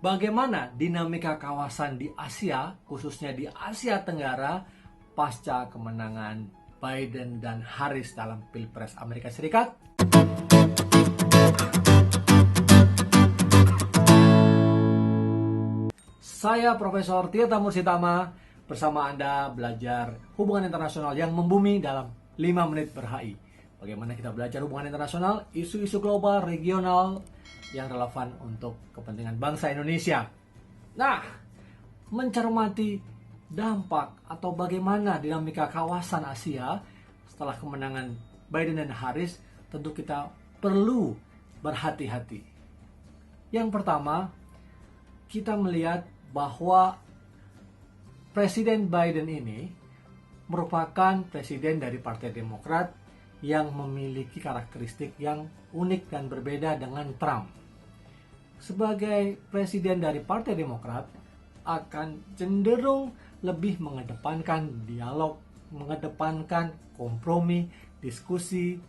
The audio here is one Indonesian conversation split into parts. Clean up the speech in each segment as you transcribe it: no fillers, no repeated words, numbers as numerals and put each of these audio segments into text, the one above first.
Bagaimana dinamika kawasan di Asia, khususnya di Asia Tenggara, pasca kemenangan Biden dan Harris dalam Pilpres Amerika Serikat? Saya Profesor Tirta Mursitama bersama Anda belajar hubungan internasional yang membumi dalam 5 menit per HI. Bagaimana kita belajar hubungan internasional, isu-isu global, regional, yang relevan untuk kepentingan bangsa Indonesia. Nah, mencermati dampak atau bagaimana dinamika kawasan Asia setelah kemenangan Biden dan Harris, tentu kita perlu berhati-hati. Yang pertama, kita melihat bahwa Presiden Biden ini merupakan presiden dari Partai Demokrat yang memiliki karakteristik yang unik dan berbeda dengan Trump. Sebagai presiden dari Partai Demokrat akan cenderung lebih mengedepankan dialog, mengedepankan kompromi, diskusi,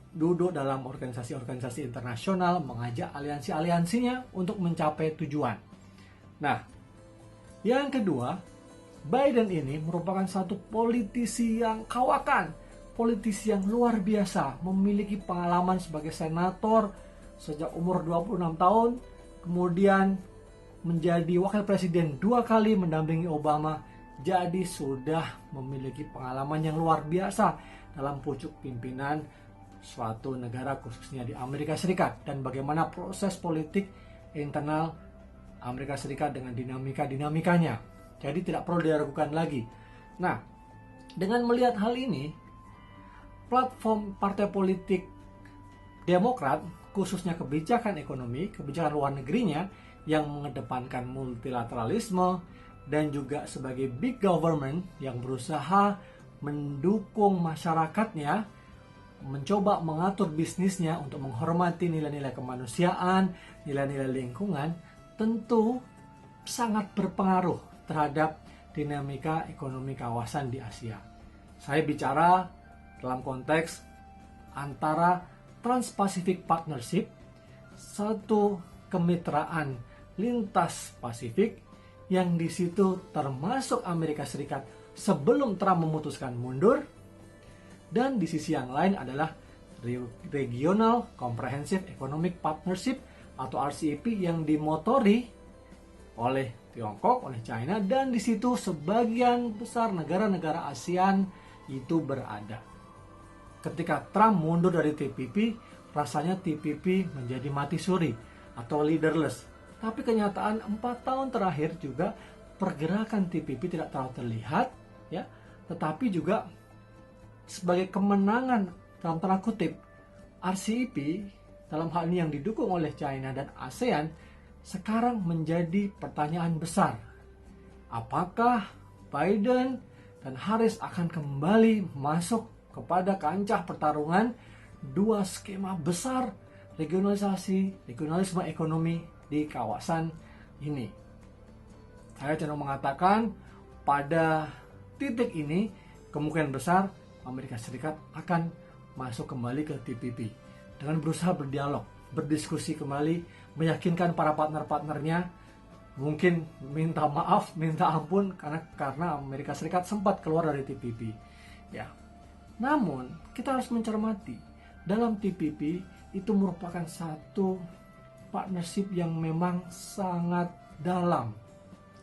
duduk dalam organisasi-organisasi internasional, mengajak aliansi-aliansinya untuk mencapai tujuan. Nah, yang kedua, Biden ini merupakan satu politisi yang kawakan, politisi yang luar biasa, memiliki pengalaman sebagai senator sejak umur 26 tahun, kemudian menjadi wakil presiden 2 kali mendampingi Obama, jadi sudah memiliki pengalaman yang luar biasa dalam pucuk pimpinan suatu negara khususnya di Amerika Serikat dan bagaimana proses politik internal Amerika Serikat dengan dinamikanya. Jadi tidak perlu diragukan lagi. Nah, dengan melihat hal ini, platform partai politik Demokrat, khususnya kebijakan ekonomi, kebijakan luar negerinya yang mengedepankan multilateralisme dan juga sebagai big government yang berusaha mendukung masyarakatnya, mencoba mengatur bisnisnya untuk menghormati nilai-nilai kemanusiaan, nilai-nilai lingkungan, tentu sangat berpengaruh terhadap dinamika ekonomi kawasan di Asia. Saya bicara dalam konteks antara Trans-Pacific Partnership, satu kemitraan lintas Pasifik yang di situ termasuk Amerika Serikat sebelum Trump memutuskan mundur, dan di sisi yang lain adalah Regional Comprehensive Economic Partnership atau RCEP yang dimotori oleh Tiongkok, oleh China, dan di situ sebagian besar negara-negara ASEAN itu berada. Ketika Trump mundur dari TPP, rasanya TPP menjadi mati suri atau leaderless. Tapi kenyataan 4 tahun terakhir juga pergerakan TPP tidak terlalu terlihat, ya. Tetapi juga sebagai kemenangan dalam tanda kutip RCEP dalam hal ini yang didukung oleh China dan ASEAN sekarang menjadi pertanyaan besar. Apakah Biden dan Harris akan kembali masuk kepada kancah pertarungan dua skema besar regionalisme ekonomi di kawasan ini? Saya cenderung mengatakan pada titik ini kemungkinan besar Amerika Serikat akan masuk kembali ke TPP dengan berusaha berdialog, berdiskusi kembali, meyakinkan para partner-partnernya, mungkin minta maaf, minta ampun karena Amerika Serikat sempat keluar dari TPP. Ya. Namun, kita harus mencermati, dalam TPP itu merupakan satu partnership yang memang sangat dalam.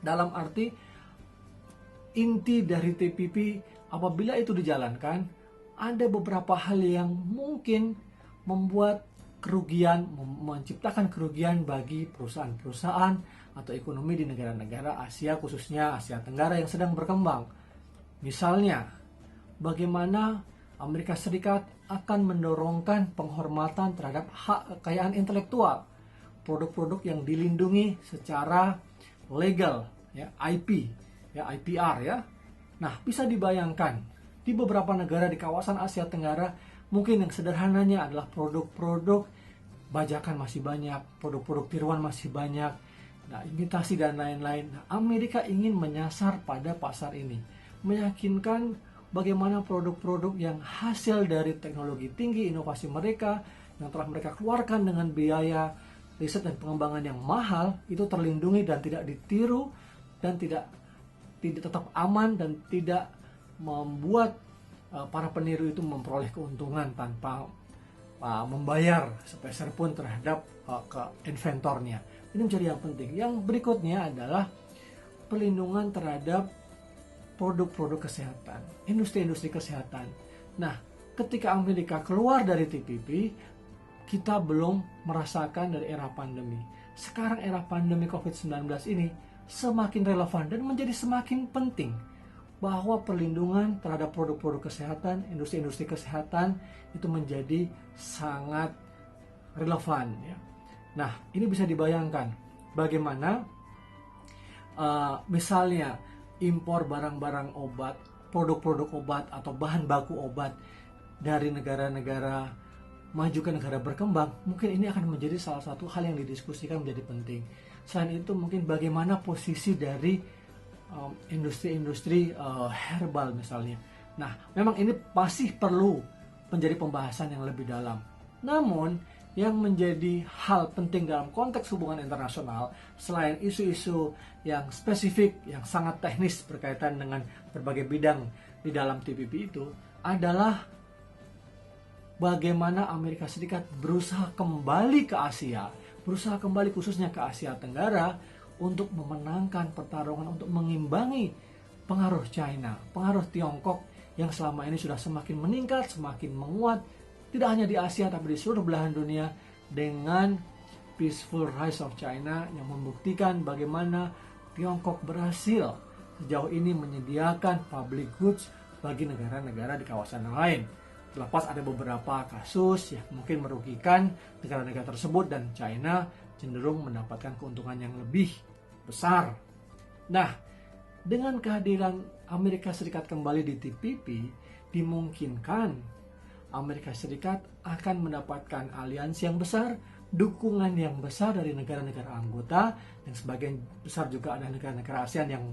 Dalam arti, inti dari TPP apabila itu dijalankan, ada beberapa hal yang mungkin membuat kerugian, menciptakan kerugian bagi perusahaan-perusahaan atau ekonomi di negara-negara Asia, khususnya Asia Tenggara yang sedang berkembang. Misalnya, bagaimana Amerika Serikat akan mendorongkan penghormatan terhadap hak kekayaan intelektual, produk-produk yang dilindungi secara legal, ya, IP, ya, IPR, ya. Nah, bisa dibayangkan di beberapa negara di kawasan Asia Tenggara, mungkin yang sederhananya adalah produk-produk bajakan masih banyak, produk-produk tiruan masih banyak, nah, imitasi dan lain-lain. Nah, Amerika ingin menyasar pada pasar ini, meyakinkan bagaimana produk-produk yang hasil dari teknologi tinggi inovasi mereka yang telah mereka keluarkan dengan biaya riset dan pengembangan yang mahal itu terlindungi dan tidak ditiru dan tidak tetap aman dan tidak membuat para peniru itu memperoleh keuntungan tanpa membayar sepeser pun terhadap ke inventornya. Ini menjadi yang penting. Yang berikutnya adalah perlindungan terhadap produk-produk kesehatan, industri-industri kesehatan. Nah, ketika Amerika keluar dari TPP, kita belum merasakan dari era pandemi. Sekarang era pandemi COVID-19 ini semakin relevan dan menjadi semakin penting bahwa perlindungan terhadap produk-produk kesehatan, industri-industri kesehatan itu menjadi sangat relevan. Ya. Nah, ini bisa dibayangkan bagaimana misalnya impor barang-barang obat, produk-produk obat atau bahan baku obat dari negara-negara maju ke negara berkembang, mungkin ini akan menjadi salah satu hal yang didiskusikan menjadi penting. Selain itu mungkin bagaimana posisi dari industri-industri herbal misalnya. Nah, memang ini masih perlu menjadi pembahasan yang lebih dalam. Namun, yang menjadi hal penting dalam konteks hubungan internasional, selain isu-isu yang spesifik, yang sangat teknis berkaitan dengan berbagai bidang di dalam TPP itu, adalah bagaimana Amerika Serikat berusaha kembali ke Asia, berusaha kembali khususnya ke Asia Tenggara, untuk memenangkan pertarungan, untuk mengimbangi pengaruh China, pengaruh Tiongkok yang selama ini sudah semakin meningkat, semakin menguat, tidak hanya di Asia tapi di seluruh belahan dunia, dengan Peaceful Rise of China yang membuktikan bagaimana Tiongkok berhasil sejauh ini menyediakan public goods bagi negara-negara di kawasan yang lain. Terlepas ada beberapa kasus yang mungkin merugikan negara-negara tersebut dan China cenderung mendapatkan keuntungan yang lebih besar. Nah, dengan kehadiran Amerika Serikat kembali di TPP, dimungkinkan Amerika Serikat akan mendapatkan aliansi yang besar, dukungan yang besar dari negara-negara anggota, dan sebagian besar juga ada negara-negara ASEAN yang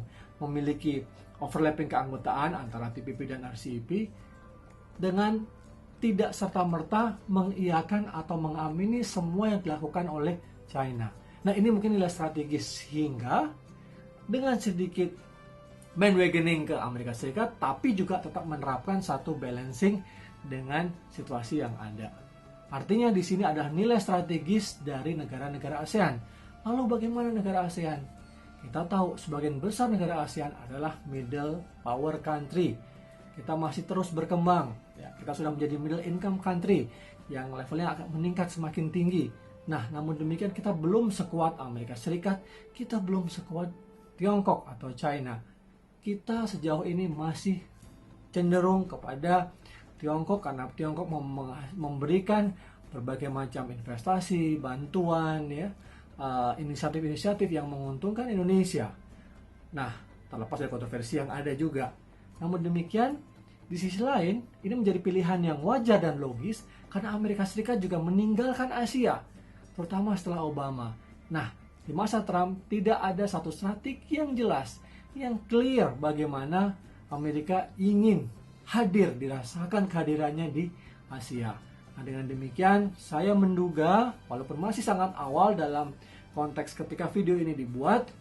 memiliki overlapping keanggotaan antara TPP dan RCEP, dengan tidak serta-merta mengiyakan atau mengamini semua yang dilakukan oleh China. Nah, ini mungkin nilai strategis, hingga dengan sedikit bandwagoning ke Amerika Serikat, tapi juga tetap menerapkan satu balancing dengan situasi yang ada. Artinya di sini adalah nilai strategis dari negara-negara ASEAN. Lalu bagaimana negara ASEAN? Kita tahu sebagian besar negara ASEAN adalah middle power country. Kita masih terus berkembang. Ya, kita sudah menjadi middle income country yang levelnya akan meningkat semakin tinggi. Nah, namun demikian kita belum sekuat Amerika Serikat, kita belum sekuat Tiongkok atau China. Kita sejauh ini masih cenderung kepada Tiongkok karena Tiongkok memberikan berbagai macam investasi, bantuan, ya, inisiatif-inisiatif yang menguntungkan Indonesia. Nah, terlepas dari kontroversi yang ada juga. Namun demikian, di sisi lain, ini menjadi pilihan yang wajar dan logis karena Amerika Serikat juga meninggalkan Asia, terutama setelah Obama. Nah, di masa Trump tidak ada satu strategi yang jelas, yang clear bagaimana Amerika ingin hadir, dirasakan kehadirannya di Asia. Nah, dengan demikian saya menduga, walaupun masih sangat awal dalam konteks ketika video ini dibuat,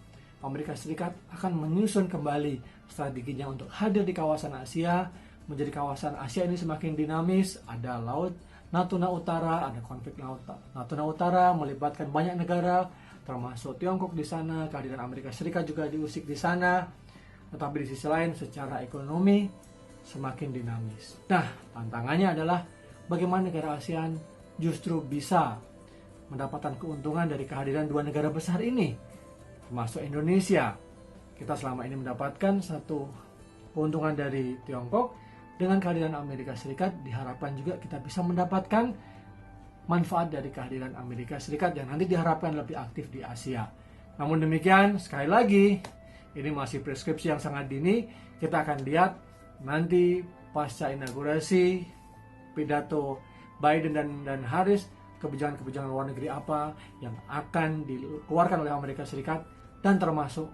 Amerika Serikat akan menyusun kembali strateginya untuk hadir di kawasan Asia, menjadi kawasan Asia ini semakin dinamis. Ada Laut Natuna Utara, ada konflik Laut Natuna Utara melibatkan banyak negara, termasuk Tiongkok di sana, kehadiran Amerika Serikat juga diusik di sana. Tetapi di sisi lain secara ekonomi semakin dinamis. Nah, tantangannya adalah bagaimana negara ASEAN justru bisa mendapatkan keuntungan dari kehadiran dua negara besar ini, termasuk Indonesia. Kita selama ini mendapatkan satu keuntungan dari Tiongkok. Dengan kehadiran Amerika Serikat, diharapkan juga kita bisa mendapatkan manfaat dari kehadiran Amerika Serikat yang nanti diharapkan lebih aktif di Asia. Namun demikian, sekali lagi, ini masih preskripsi yang sangat dini. Kita akan lihat nanti pasca inaugurasi pidato Biden dan Harris, kebijakan-kebijakan luar negeri apa yang akan dikeluarkan oleh Amerika Serikat, dan termasuk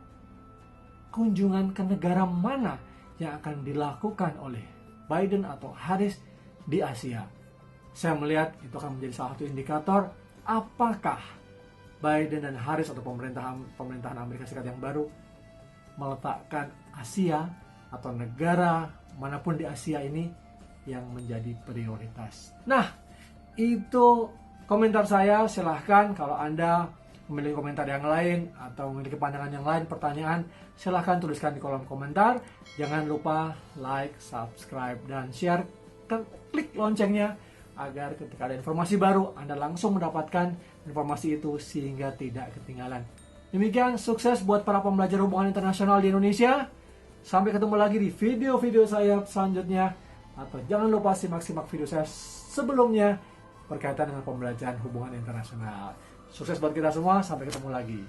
kunjungan ke negara mana yang akan dilakukan oleh Biden atau Harris di Asia. Saya melihat itu akan menjadi salah satu indikator apakah Biden dan Harris atau pemerintahan Amerika Serikat yang baru meletakkan Asia atau negara manapun di Asia ini yang menjadi prioritas. Nah, itu komentar saya. Silahkan kalau Anda memiliki komentar yang lain atau memiliki pandangan yang lain, pertanyaan, silahkan tuliskan di kolom komentar. Jangan lupa like, subscribe, dan share. Klik loncengnya agar ketika ada informasi baru Anda langsung mendapatkan informasi itu sehingga tidak ketinggalan. Demikian, sukses buat para pembelajar hubungan internasional di Indonesia. Sampai ketemu lagi di video-video saya selanjutnya. Atau jangan lupa simak-simak video saya sebelumnya berkaitan dengan pembelajaran hubungan internasional. Sukses buat kita semua, sampai ketemu lagi.